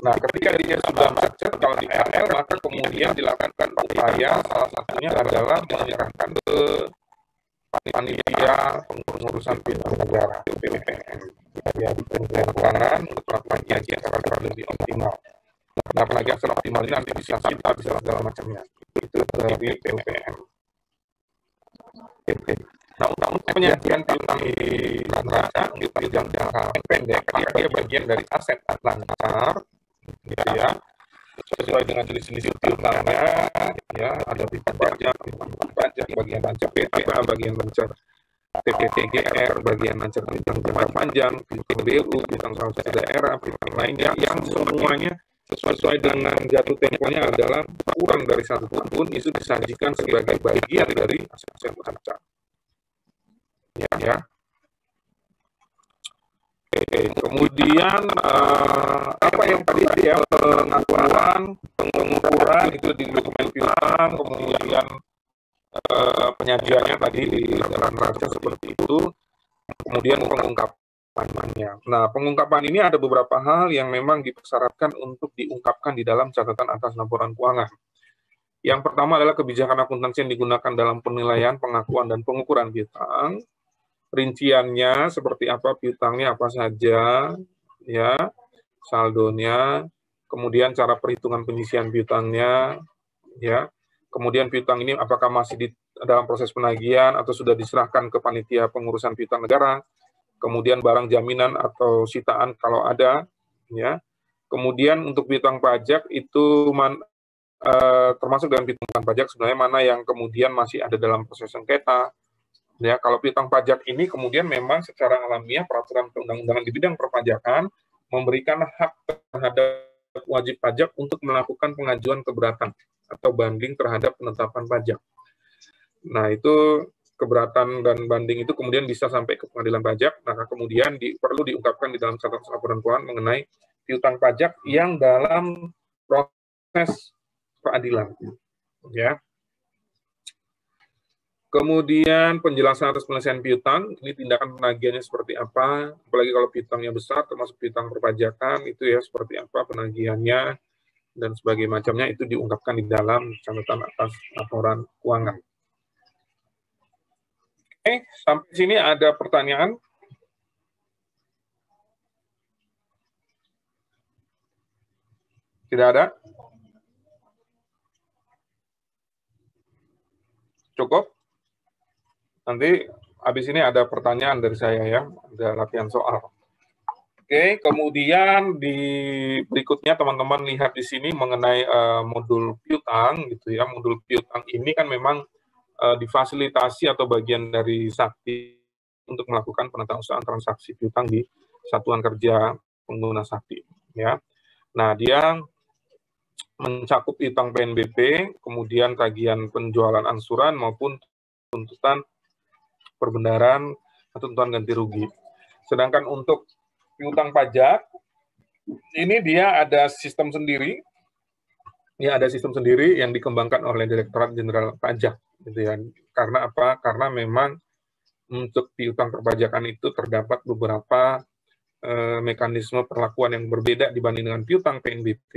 Nah, ketika dia sudah macet, kalau di RL, maka kemudian dilakukan upaya, salah satunya adalah menyerahkan ke panitia pengurusan piutang negara, PPPN, ya, di Kementerian Keuangan untuk melakukan kajian secara lebih optimal. Nah, penagihan secara optimal ini nanti bisa kita, bisa segala macamnya. Itu dari PPPN. Nah, untuk penyajian piutang di neraca, piutang jangka pendek, dia bagian dari aset lancar, gitu ya, sesuai dengan jenis-jenis piutangnya, ya, ada piutang pajak, bagian lancar PTA, bagian lancar TPTGR, bagian lancar piutang jangka panjang, piutang BU, piutang salah daerah, piutang lainnya, yang semuanya sesuai dengan jatuh temponya adalah kurang dari 1 tahun, itu disajikan sebagai bagian dari aset lancar. Ya. Oke, kemudian apa yang tadi ya, pengakuan, pengukuran itu di dokumen piutang, kemudian penyajiannya tadi di dalam neraca seperti itu, kemudian pengungkapannya. Nah, pengungkapan ini ada beberapa hal yang memang dipersyaratkan untuk diungkapkan di dalam catatan atas laporan keuangan. Yang pertama adalah kebijakan akuntansi yang digunakan dalam penilaian, pengakuan, dan pengukuran piutang. Rinciannya seperti apa, piutangnya apa saja, ya, saldonya, kemudian cara perhitungan penyisian piutangnya, ya, kemudian piutang ini apakah masih di dalam proses penagihan atau sudah diserahkan ke panitia pengurusan piutang negara, kemudian barang jaminan atau sitaan kalau ada, ya, kemudian untuk piutang pajak itu termasuk dalam piutang pajak sebenarnya mana yang kemudian masih ada dalam proses sengketa. Ya, kalau piutang pajak ini kemudian memang secara alamiah peraturan perundang-undangan di bidang perpajakan memberikan hak terhadap wajib pajak untuk melakukan pengajuan keberatan atau banding terhadap penetapan pajak. Nah, itu keberatan dan banding itu kemudian bisa sampai ke pengadilan pajak, maka kemudian perlu diungkapkan di dalam catatan laporan keuangan mengenai piutang pajak yang dalam proses peradilan, ya. Kemudian penjelasan atas penyelesaian piutang, ini tindakan penagihannya seperti apa, apalagi kalau piutangnya besar, termasuk piutang perpajakan, itu ya seperti apa penagihannya, dan sebagainya macamnya itu diungkapkan di dalam catatan atas laporan keuangan. Oke, sampai sini ada pertanyaan? Tidak ada? Cukup? Nanti habis ini ada pertanyaan dari saya ya, ada latihan soal. Oke, kemudian di berikutnya teman-teman lihat di sini mengenai modul piutang gitu ya. Modul piutang ini kan memang difasilitasi atau bagian dari Sakti untuk melakukan penatausahaan transaksi piutang di Satuan Kerja Pengguna Sakti ya. Nah, dia mencakup piutang PNBP, kemudian tagihan penjualan angsuran maupun tuntutan perbendaharaan atau tuntutan ganti rugi. Sedangkan untuk piutang pajak, ini dia ada sistem sendiri, ya ada sistem sendiri yang dikembangkan oleh Direktorat Jenderal Pajak, gitu ya. Karena apa? Karena memang untuk piutang perpajakan itu terdapat beberapa mekanisme perlakuan yang berbeda dibanding dengan piutang PNBP,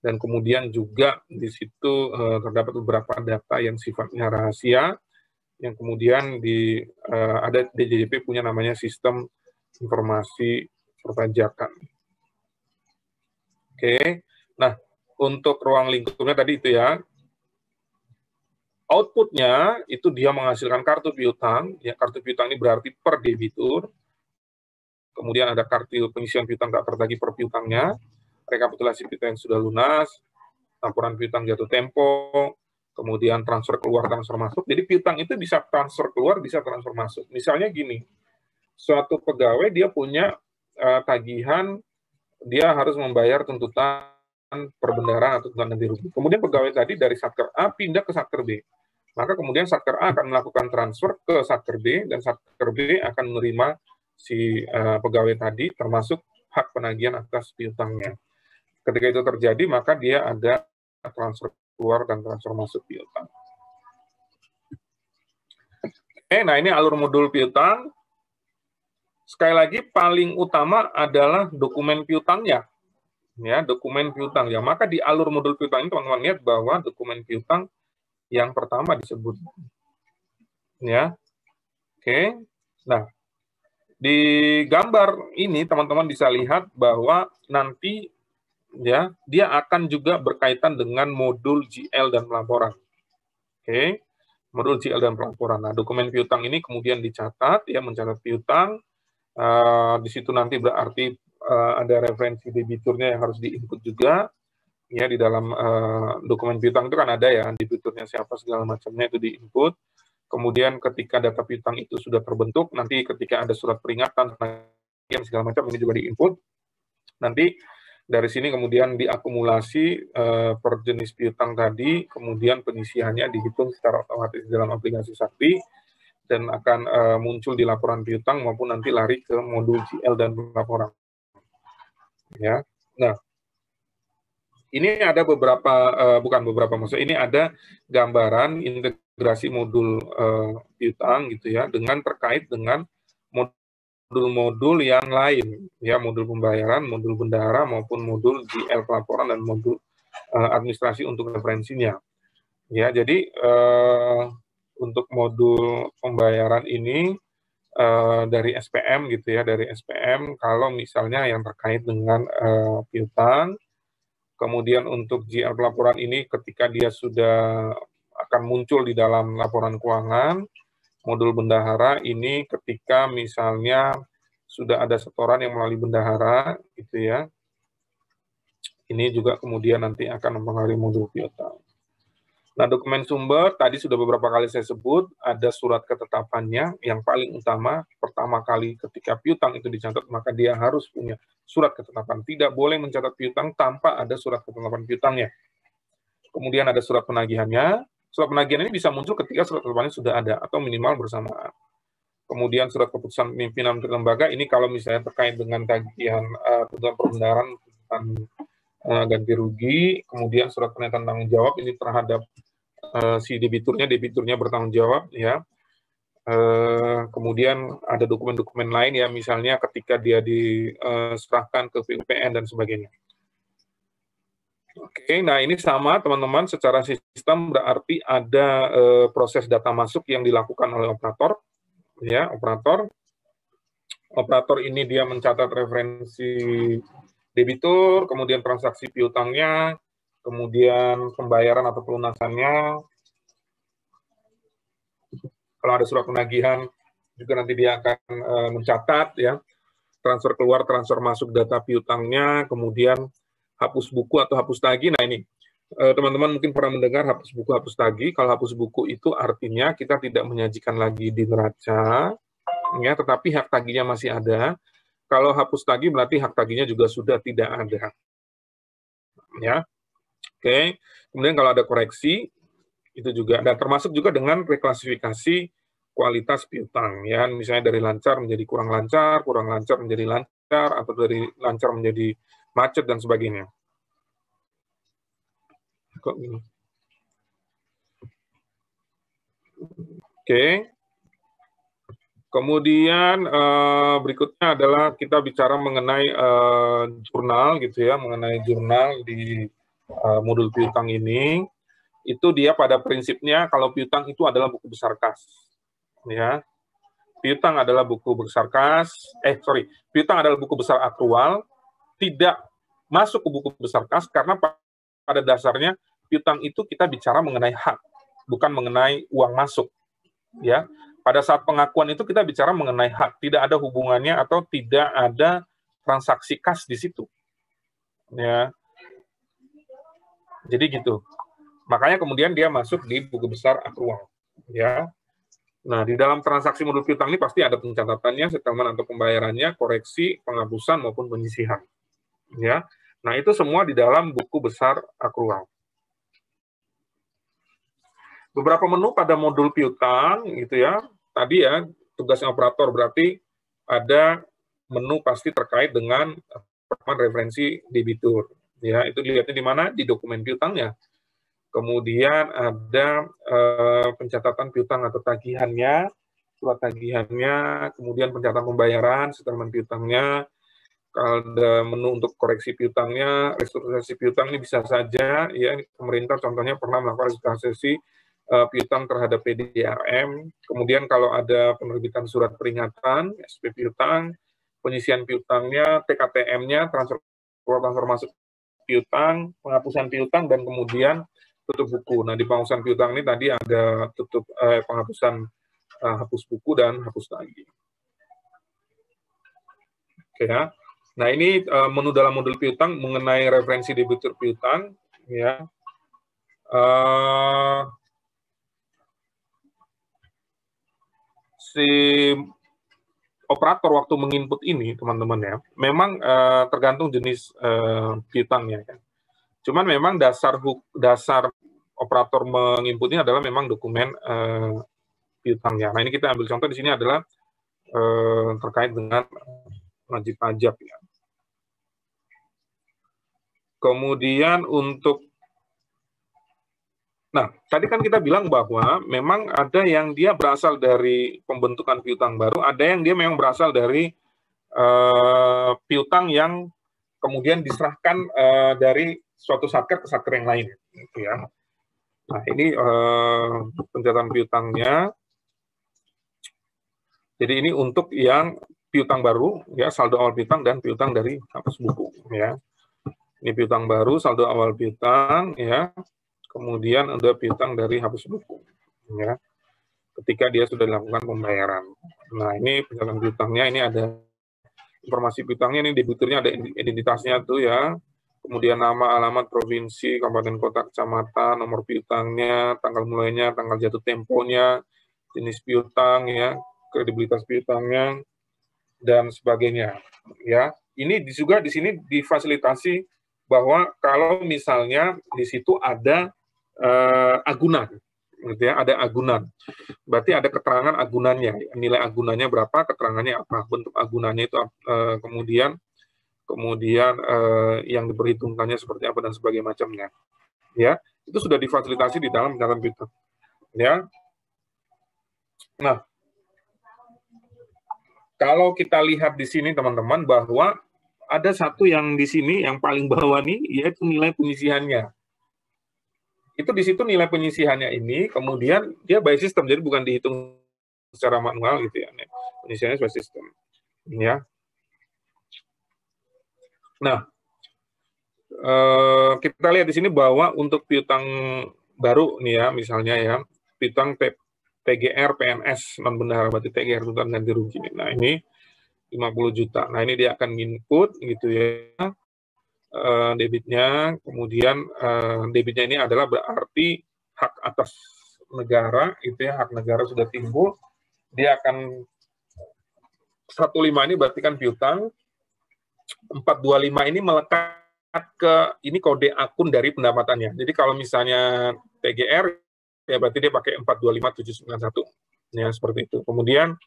dan kemudian juga di situ terdapat beberapa data yang sifatnya rahasia, yang kemudian ada DJP punya namanya sistem informasi perpajakan. Oke, nah untuk ruang lingkupnya tadi itu ya, outputnya itu dia menghasilkan kartu piutang, ya kartu piutang ini berarti per debitur, kemudian ada kartu pengisian piutang tak tertagih per piutangnya, rekapitulasi piutang yang sudah lunas, laporan piutang jatuh tempo, kemudian transfer keluar, transfer masuk. Jadi piutang itu bisa transfer keluar, bisa transfer masuk. Misalnya gini, suatu pegawai dia punya tagihan, dia harus membayar tuntutan perbendaharaan atau tuntutan ganti rugi. Kemudian pegawai tadi dari Satker A pindah ke Satker B. Maka kemudian Satker A akan melakukan transfer ke Satker B, dan Satker B akan menerima si pegawai tadi, termasuk hak penagihan atas piutangnya. Ketika itu terjadi, maka dia ada transfer keluar dan transfer masuk piutang. Oke, nah ini alur modul piutang. Sekali lagi, paling utama adalah dokumen piutangnya. Ya, dokumen piutang. Ya, maka di alur modul piutang ini teman-teman lihat bahwa dokumen piutang yang pertama disebut. Ya. Oke. Nah, di gambar ini teman-teman bisa lihat bahwa nanti ya, dia akan juga berkaitan dengan modul GL dan pelaporan. Oke. Modul GL dan pelaporan. Nah, dokumen piutang ini kemudian dicatat, ya, mencatat piutang. Di situ nanti berarti ada referensi debiturnya yang harus diinput juga, ya, di dalam dokumen piutang itu kan ada ya, debiturnya siapa segala macamnya itu diinput. Kemudian ketika data piutang itu sudah terbentuk, nanti ketika ada surat peringatan segala macam ini juga diinput. Nanti dari sini kemudian diakumulasi per jenis piutang tadi, kemudian pengisiannya dihitung secara otomatis dalam aplikasi Sakti, dan akan muncul di laporan piutang maupun nanti lari ke modul GL dan laporan. Ya, nah ini ada beberapa, maksudnya ini ada gambaran integrasi modul piutang gitu ya, dengan terkait dengan modul-modul yang lain, ya, modul pembayaran, modul bendahara maupun modul GL pelaporan dan modul administrasi untuk referensinya. Ya, jadi untuk modul pembayaran ini dari SPM gitu ya, dari SPM kalau misalnya yang terkait dengan piutang. Kemudian untuk GL pelaporan ini ketika dia sudah akan muncul di dalam laporan keuangan, modul bendahara ini ketika misalnya sudah ada setoran yang melalui bendahara gitu ya. Ini juga kemudian nanti akan mempengaruhi modul piutang. Nah, dokumen sumber tadi sudah beberapa kali saya sebut, ada surat ketetapannya yang paling utama. Pertama kali ketika piutang itu dicatat, maka dia harus punya surat ketetapan. Tidak boleh mencatat piutang tanpa ada surat ketetapan piutangnya. Kemudian ada surat penagihannya, Surat penagihan ini bisa muncul ketika surat ketentuannya sudah ada atau minimal bersamaan. Kemudian surat keputusan pimpinan lembaga ini kalau misalnya terkait dengan tagihan tuntutan pembenaran, ganti rugi, kemudian surat pernyataan tanggung jawab ini terhadap si debiturnya bertanggung jawab ya. Kemudian ada dokumen-dokumen lain ya, misalnya ketika dia diserahkan ke PUPN dan sebagainya. Oke, nah ini sama teman-teman, secara sistem berarti ada proses data masuk yang dilakukan oleh operator. Ya, operator ini dia mencatat referensi debitur, kemudian transaksi piutangnya, kemudian pembayaran atau pelunasannya. Kalau ada surat penagihan juga nanti dia akan mencatat ya, transfer keluar, transfer masuk data piutangnya, kemudian hapus buku atau hapus tagih. Nah ini teman-teman mungkin pernah mendengar hapus buku, hapus tagih. Kalau hapus buku itu artinya kita tidak menyajikan lagi di neraca, ya, tetapi hak tagihnya masih ada. Kalau hapus tagih berarti hak tagihnya juga sudah tidak ada. Ya, oke. Kemudian kalau ada koreksi itu juga, dan termasuk juga dengan reklasifikasi kualitas piutang, ya, misalnya dari lancar menjadi kurang lancar menjadi lancar, atau dari lancar menjadi macet dan sebagainya. Kok gini? Oke. Kemudian berikutnya adalah kita bicara mengenai jurnal gitu ya, mengenai jurnal di modul piutang ini. Itu dia pada prinsipnya kalau piutang itu adalah buku besar kas. Ya. Piutang adalah buku besar kas, piutang adalah buku besar akrual, tidak masuk ke buku besar kas karena pada dasarnya piutang itu kita bicara mengenai hak, bukan mengenai uang masuk. Ya, pada saat pengakuan itu kita bicara mengenai hak, tidak ada hubungannya atau tidak ada transaksi kas di situ. Ya, jadi gitu. Makanya kemudian dia masuk di buku besar akrual. Ya. Nah, di dalam transaksi modul piutang ini pasti ada pencatatannya, settlement atau pembayarannya, koreksi, penghapusan maupun penyisihan. Ya. Nah, itu semua di dalam buku besar akrual. Beberapa menu pada modul piutang gitu ya. Tadi ya, tugasnya operator berarti ada menu pasti terkait dengan referensi debitur. Ya, itu dilihatnya di mana? Di dokumen piutangnya. Kemudian ada pencatatan piutang atau tagihannya, surat tagihannya, kemudian pencatatan pembayaran, settlement piutangnya, ada menu untuk koreksi piutangnya, restrukturisasi piutang ini bisa saja, ya pemerintah contohnya pernah melakukan restrukturisasi piutang terhadap PDRM, kemudian kalau ada penerbitan surat peringatan, SP piutang, penyisian piutangnya, TKTM-nya, transfer masuk piutang, penghapusan piutang, dan kemudian tutup buku. Nah, di penghapusan piutang ini tadi ada penghapusan hapus buku dan hapus tagih. Oke ya. Nah, ini menu dalam modul piutang mengenai referensi debitur piutang ya. Si operator waktu menginput ini, teman-teman ya, memang tergantung jenis piutangnya ya. Cuman memang dasar operator menginputnya adalah memang dokumen piutangnya. Nah, ini kita ambil contoh di sini adalah terkait dengan wajib pajak ya. Kemudian tadi kan kita bilang bahwa memang ada yang dia berasal dari pembentukan piutang baru, ada yang dia memang berasal dari piutang yang kemudian diserahkan dari suatu satker ke satker yang lain, gitu ya. Nah, ini pencatatan piutangnya. Jadi ini untuk yang piutang baru, ya, saldo awal piutang dan piutang dari hapus buku, ya. Ini piutang baru, saldo awal piutang, ya. Kemudian ada piutang dari hapus buku, ya. Ketika dia sudah dilakukan pembayaran. Nah, ini pencatatan piutangnya, ini ada informasi piutangnya, ini debiturnya ada identitasnya tuh ya. Kemudian nama, alamat, provinsi, kabupaten, kota, kecamatan, nomor piutangnya, tanggal mulainya, tanggal jatuh temponya, jenis piutang ya, kredibilitas piutangnya, dan sebagainya. Ya, ini juga di sini difasilitasi bahwa kalau misalnya di situ ada agunan, gitu ya, ada agunan. Berarti ada keterangan agunannya, nilai agunannya berapa, keterangannya apa, bentuk agunannya itu kemudian yang diperhitungkannya seperti apa dan sebagainya macamnya. Ya, itu sudah difasilitasi di dalam catatan piutang. Ya. Nah, kalau kita lihat di sini teman-teman bahwa ada satu yang di sini yang paling bawah nih yaitu nilai penyisihannya. Itu di situ nilai penyisihannya ini kemudian dia by system, jadi bukan dihitung secara manual gitu ya. Penyisihannya by system. Ya. Nah, kita lihat di sini bahwa untuk piutang baru nih ya, misalnya ya, piutang TGR PNS non bendahara, berarti TGR tuntutan ganti rugi. Nah, ini 50 juta. Nah, ini dia akan input gitu ya, debitnya, kemudian debitnya ini adalah berarti hak atas negara, itu ya, hak negara sudah timbul, dia akan 15 ini berarti kan piutang, 425 ini melekat ke ini kode akun dari pendapatannya. Jadi kalau misalnya TGR, ya berarti dia pakai 425791. Ya, seperti itu. Kemudian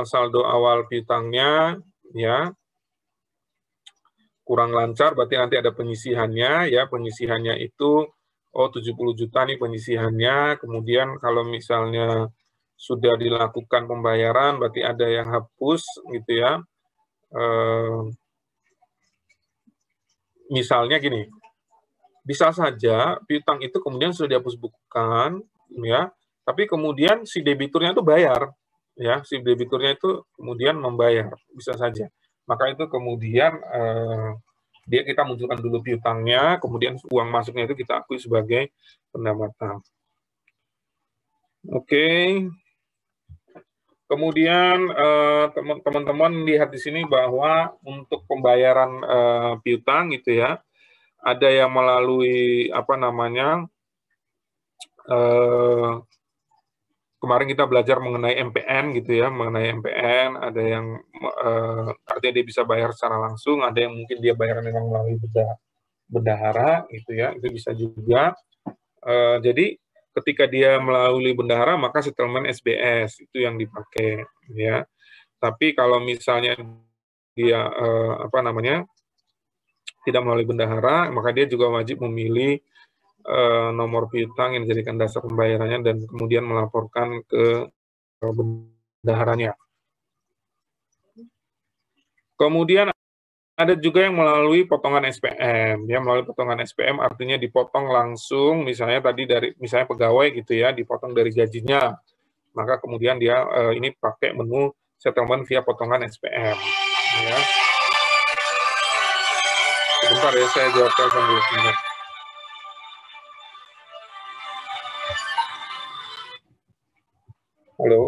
saldo awal piutangnya ya kurang lancar, berarti nanti ada penyisihannya ya, penyisihannya itu 70 juta nih penyisihannya. Kemudian kalau misalnya sudah dilakukan pembayaran berarti ada yang hapus gitu ya. Misalnya gini, bisa saja piutang itu kemudian sudah dihapus bukukan ya, tapi kemudian si debiturnya itu bayar ya, si debiturnya itu kemudian membayar, bisa saja. Maka itu kemudian kita munculkan dulu piutangnya, kemudian uang masuknya itu kita akui sebagai pendapatan. Oke. Kemudian teman-teman lihat di sini bahwa untuk pembayaran piutang gitu ya, ada yang melalui apa namanya, kemarin kita belajar mengenai MPN gitu ya, mengenai MPN, ada yang artinya dia bisa bayar secara langsung, ada yang mungkin dia bayar memang melalui bendahara gitu ya, itu bisa juga. Jadi ketika dia melalui bendahara maka settlement SBS itu yang dipakai ya. Tapi kalau misalnya dia apa namanya tidak melalui bendahara, maka dia juga wajib memilih nomor piutang yang dijadikan dasar pembayarannya dan kemudian melaporkan ke bendaharanya. Kemudian ada juga yang melalui potongan SPM, ya melalui potongan SPM artinya dipotong langsung, misalnya tadi dari misalnya pegawai gitu ya, dipotong dari gajinya, maka kemudian dia ini pakai menu settlement via potongan SPM. Ya. Sebentar ya, saya jawab telepon dulu. Halo.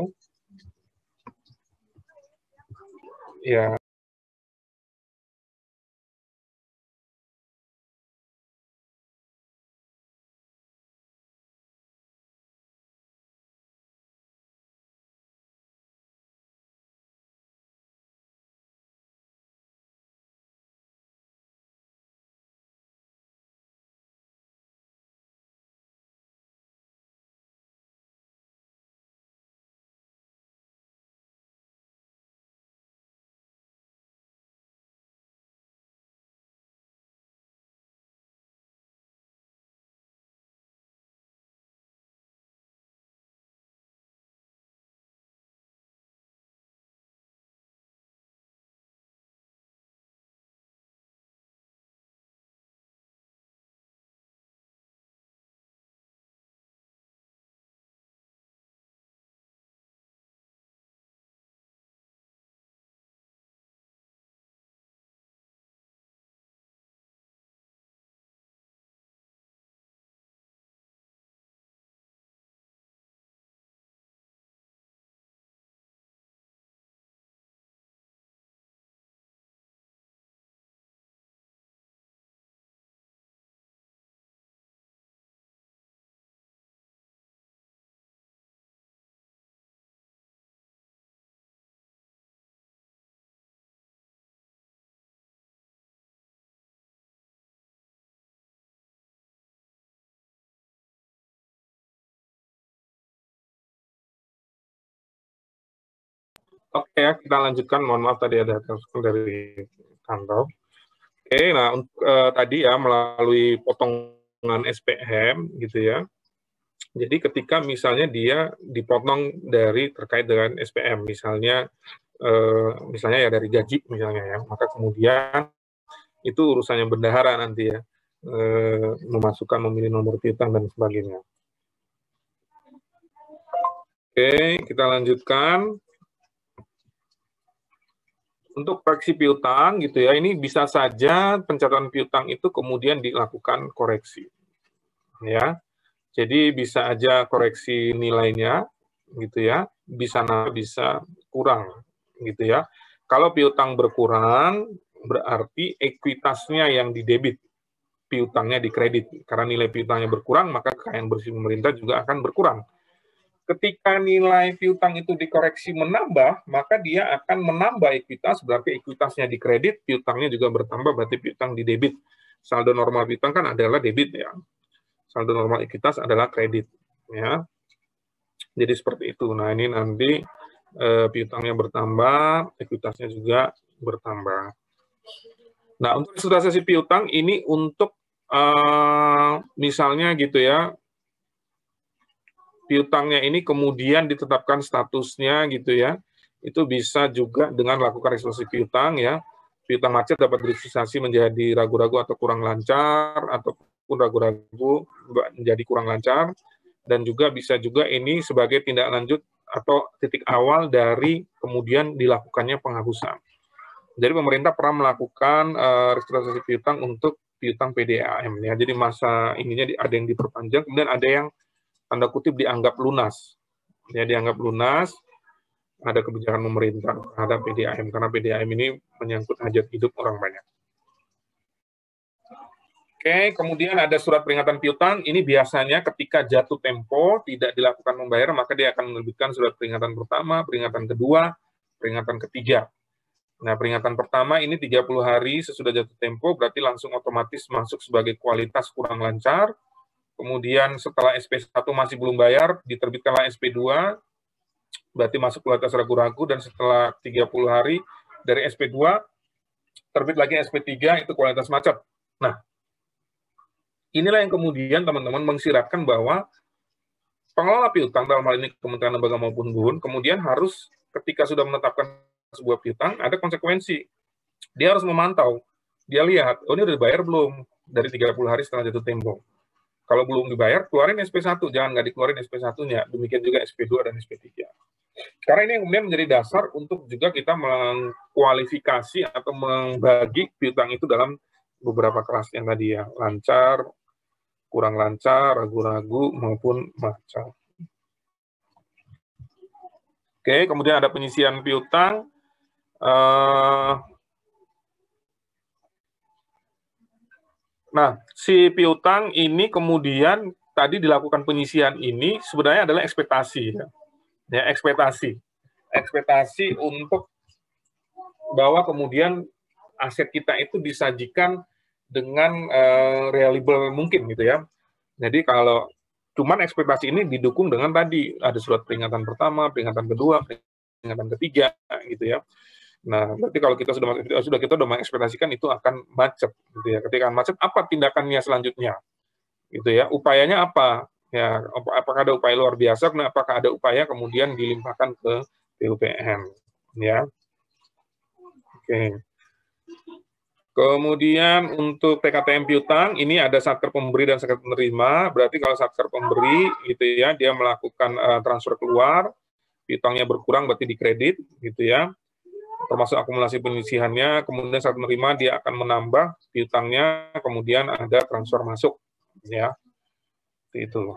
Ya. Oke ya, kita lanjutkan. Mohon maaf tadi ada telepon dari kantor. Oke, nah tadi ya melalui potongan SPM gitu ya. Jadi ketika misalnya dia dipotong dari terkait dengan SPM, misalnya ya dari gaji misalnya ya, maka kemudian itu urusannya bendahara nanti ya, memasukkan, memilih nomor piutang dan sebagainya. Oke, kita lanjutkan. Untuk koreksi piutang gitu ya, ini bisa saja pencatatan piutang itu kemudian dilakukan koreksi. Ya. Jadi bisa aja koreksi nilainya gitu ya, bisa kurang gitu ya. Kalau piutang berkurang berarti ekuitasnya yang didebit, piutangnya dikredit. Karena nilai piutangnya berkurang, maka kekayaan bersih pemerintah juga akan berkurang. Ketika nilai piutang itu dikoreksi menambah, maka dia akan menambah ekuitas, berarti ekuitasnya dikredit, piutangnya juga bertambah, berarti piutang didebit. Saldo normal piutang kan adalah debit ya. Saldo normal ekuitas adalah kredit ya. Jadi seperti itu. Nah, ini nanti piutangnya bertambah, ekuitasnya juga bertambah. Nah, untuk restrukturisasi piutang ini untuk misalnya gitu ya, piutangnya ini kemudian ditetapkan statusnya gitu ya, itu bisa juga dengan lakukan restrukturisasi piutang ya. Piutang macet dapat direstrukturisasi menjadi ragu-ragu atau kurang lancar, ataupun ragu-ragu menjadi kurang lancar, dan juga bisa juga ini sebagai tindak lanjut atau titik awal dari kemudian dilakukannya penghapusan. Jadi pemerintah pernah melakukan restrukturisasi piutang untuk piutang PDAM ya. Jadi masa ininya ada yang diperpanjang, kemudian ada yang tanda kutip dianggap lunas. Ya, dianggap lunas, ada kebijakan pemerintah terhadap PDAM, karena PDAM ini menyangkut hajat hidup orang banyak. Oke, kemudian ada surat peringatan piutang. Ini biasanya ketika jatuh tempo tidak dilakukan membayar, maka dia akan menerbitkan surat peringatan pertama, peringatan kedua, peringatan ketiga. Nah, peringatan pertama ini 30 hari sesudah jatuh tempo, berarti langsung otomatis masuk sebagai kualitas kurang lancar. Kemudian setelah SP1 masih belum bayar, diterbitkanlah SP2, berarti masuk kualitas ragu-ragu, dan setelah 30 hari dari SP2, terbit lagi SP3, itu kualitas macet. Nah, inilah yang kemudian teman-teman mengisyaratkan bahwa pengelola piutang, dalam hal ini Kementerian Lembaga maupun BUN, kemudian harus ketika sudah menetapkan sebuah piutang, ada konsekuensi. Dia harus memantau, dia lihat, oh ini udah dibayar belum dari 30 hari setelah jatuh tempo. Kalau belum dibayar, keluarin SP1, jangan nggak dikeluarin SP1-nya. Demikian juga SP2 dan SP3. Karena ini yang kemudian menjadi dasar untuk juga kita mengkualifikasi atau membagi piutang itu dalam beberapa kelas yang tadi ya, lancar, kurang lancar, ragu-ragu, maupun macet. Oke, kemudian ada penyisian piutang. Nah, si piutang ini kemudian tadi dilakukan penyisian ini sebenarnya adalah ekspektasi. Ya, ekspektasi untuk bahwa kemudian aset kita itu disajikan dengan reliable mungkin gitu ya. Jadi kalau cuman ekspektasi ini didukung dengan tadi ada surat peringatan pertama, peringatan kedua, peringatan ketiga gitu ya. Nah, berarti kalau kita sudah mengekspektasikan itu akan macet gitu ya. Ketika macet, apa tindakannya selanjutnya? Gitu ya. Upayanya apa? Ya, apakah ada upaya luar biasa? Apakah ada upaya kemudian dilimpahkan ke PUPM? Ya. Oke. Kemudian untuk PKTM piutang, ini ada satker pemberi dan satker penerima. Berarti kalau satker pemberi, gitu ya, dia melakukan transfer keluar, piutangnya berkurang, berarti dikredit, gitu ya. Termasuk akumulasi penyisihannya. Kemudian saat menerima, dia akan menambah piutangnya, kemudian ada transfer masuk, ya. Itu.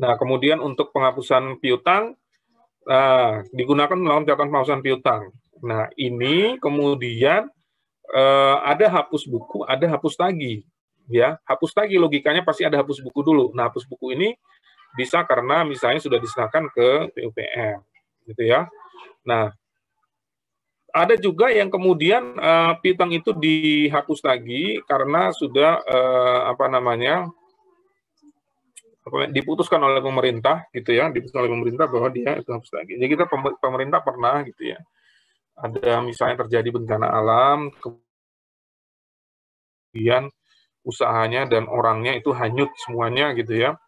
Nah, kemudian untuk penghapusan piutang, digunakan melakukan catatan penghapusan piutang. Nah, ini kemudian ada hapus buku, ada hapus tagih. Ya, hapus tagih logikanya pasti ada hapus buku dulu. Nah, hapus buku ini bisa karena misalnya sudah diserahkan ke PUPM, gitu ya. Nah, ada juga yang kemudian piutang itu dihapus lagi karena sudah diputuskan oleh pemerintah gitu ya, diputuskan oleh pemerintah bahwa dia itu harus tagih. Jadi kita pemerintah pernah gitu ya, ada misalnya terjadi bencana alam, kemudian usahanya dan orangnya itu hanyut semuanya gitu ya,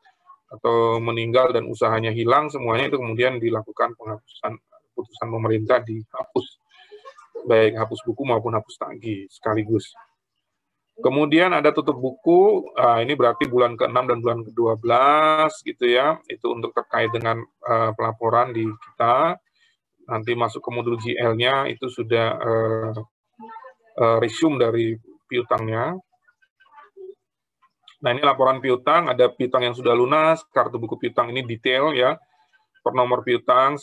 atau meninggal dan usahanya hilang semuanya, itu kemudian dilakukan penghapusan, putusan pemerintah dihapus, baik hapus buku maupun hapus tagih sekaligus. Kemudian ada tutup buku, ini berarti bulan ke-6 dan bulan ke-12 gitu ya, itu untuk terkait dengan pelaporan di kita. Nanti masuk ke modul GL-nya itu sudah resume dari piutangnya. Nah, ini laporan piutang, ada piutang yang sudah lunas, kartu buku piutang ini detail ya, per nomor piutang,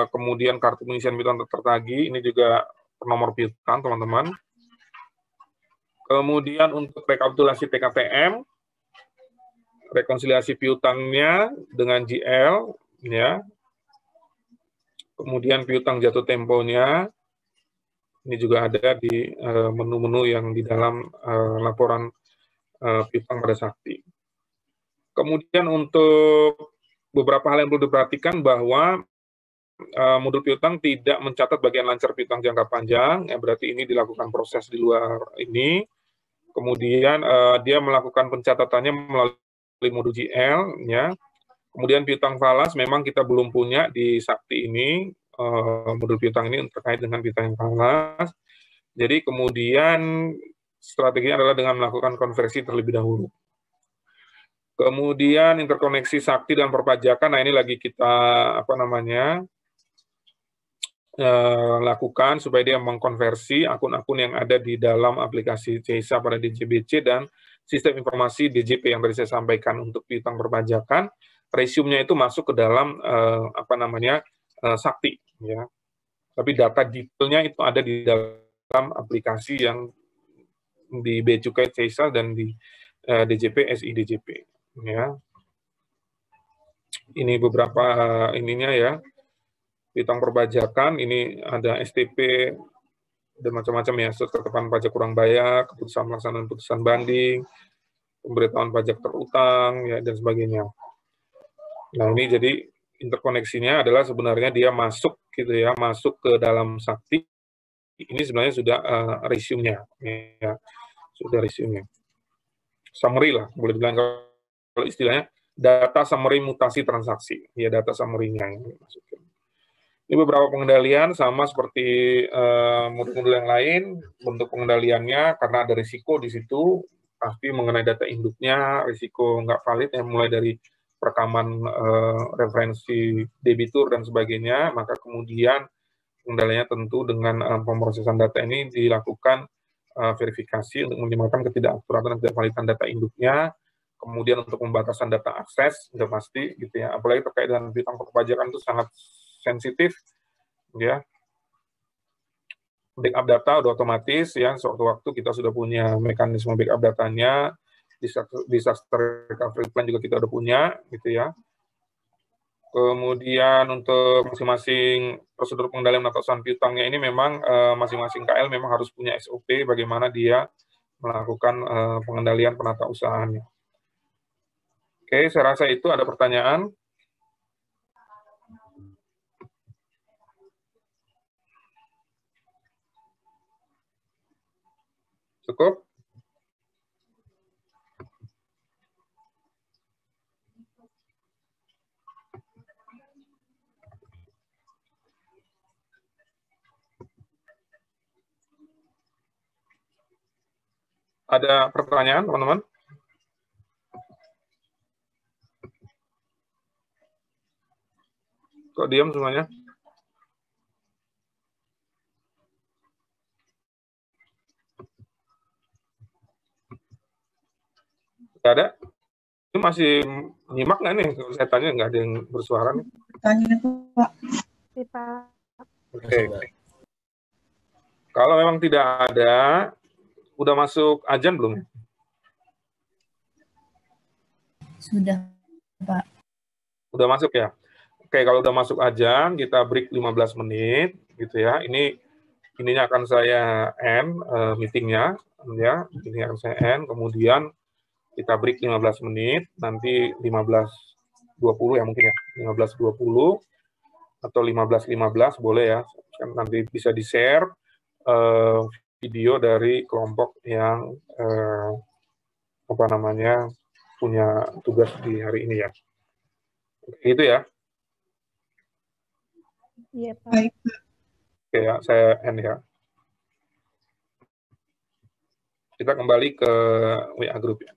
kemudian kartu pengisian piutang tertagih, ini juga per nomor piutang, teman-teman. Kemudian untuk rekapitulasi TKTM, rekonsiliasi piutangnya dengan GL, ya. Kemudian piutang jatuh temponya, ini juga ada di menu-menu yang di dalam laporan piutang pada sakti. Kemudian untuk beberapa hal yang perlu diperhatikan bahwa modul piutang tidak mencatat bagian lancar piutang jangka panjang, ya berarti ini dilakukan proses di luar ini. Kemudian dia melakukan pencatatannya melalui modul GL, ya. Kemudian piutang falas memang kita belum punya di sakti ini, modul piutang ini terkait dengan piutang yang falas. Jadi kemudian strateginya adalah dengan melakukan konversi terlebih dahulu. Kemudian interkoneksi sakti dan perpajakan, nah ini lagi kita lakukan supaya dia mengkonversi akun-akun yang ada di dalam aplikasi CESA pada DJBC dan sistem informasi DJP yang tadi saya sampaikan untuk piutang perpajakan, resume-nya itu masuk ke dalam sakti ya. Tapi data detailnya itu ada di dalam aplikasi yang di Bea Cukai CESA dan di DJP SI DJP ya. Ini beberapa ininya ya. Piutang perpajakan, ini ada STP dan macam-macam ya, surat ketetapan pajak kurang bayar, keputusan pelaksanaan putusan banding, pemberitahuan pajak terutang, ya, dan sebagainya. Nah, ini jadi interkoneksinya adalah sebenarnya dia masuk gitu ya, masuk ke dalam sakti. Ini sebenarnya sudah resume-nya, ya, sudah resume-nya. Summary lah, boleh dibilang kalau istilahnya data summary mutasi transaksi, ya data summary-nya yang dimasukin. Ini beberapa pengendalian sama seperti modul-modul yang lain, bentuk pengendaliannya karena ada risiko di situ, pasti mengenai data induknya, risiko nggak valid yang mulai dari perekaman referensi debitur dan sebagainya, maka kemudian pengendaliannya tentu dengan pemrosesan data ini dilakukan verifikasi untuk minimalkan ketidakakuratan dan ketivalidan data induknya, kemudian untuk pembatasan data akses, sudah pasti gitu ya, apalagi terkait dengan piutang perpajakan itu sangat sensitif, ya. Backup data udah otomatis, ya. Sewaktu-waktu kita sudah punya mekanisme backup datanya, disaster recovery plan juga kita udah punya, gitu ya. Kemudian untuk masing-masing prosedur pengendalian penatasan piutangnya ini memang masing-masing KL memang harus punya SOP bagaimana dia melakukan pengendalian penata usahanya. Oke, saya rasa itu ada pertanyaan. Cukup? Ada pertanyaan, teman-teman? Kok diam semuanya? Nggak ada? Ini masih nyimak nggak nih? Saya tanya nggak ada yang bersuara nih. Tanya Pak. Oke. Kalau memang tidak ada, udah masuk ajan belum? Sudah, Pak. Udah masuk ya? Oke, kalau udah masuk ajan, kita break 15 menit, gitu ya. Ininya akan saya end meetingnya, ya. Meetingnya akan saya end. Kemudian Kita break 15 menit, nanti 15.20 ya mungkin ya, 15.20 atau 15.15 boleh ya. Nanti bisa di-share video dari kelompok yang punya tugas di hari ini ya. Itu ya. Iya, Pak. Baik. Oke ya, saya end ya. Kita kembali ke WA Group ya.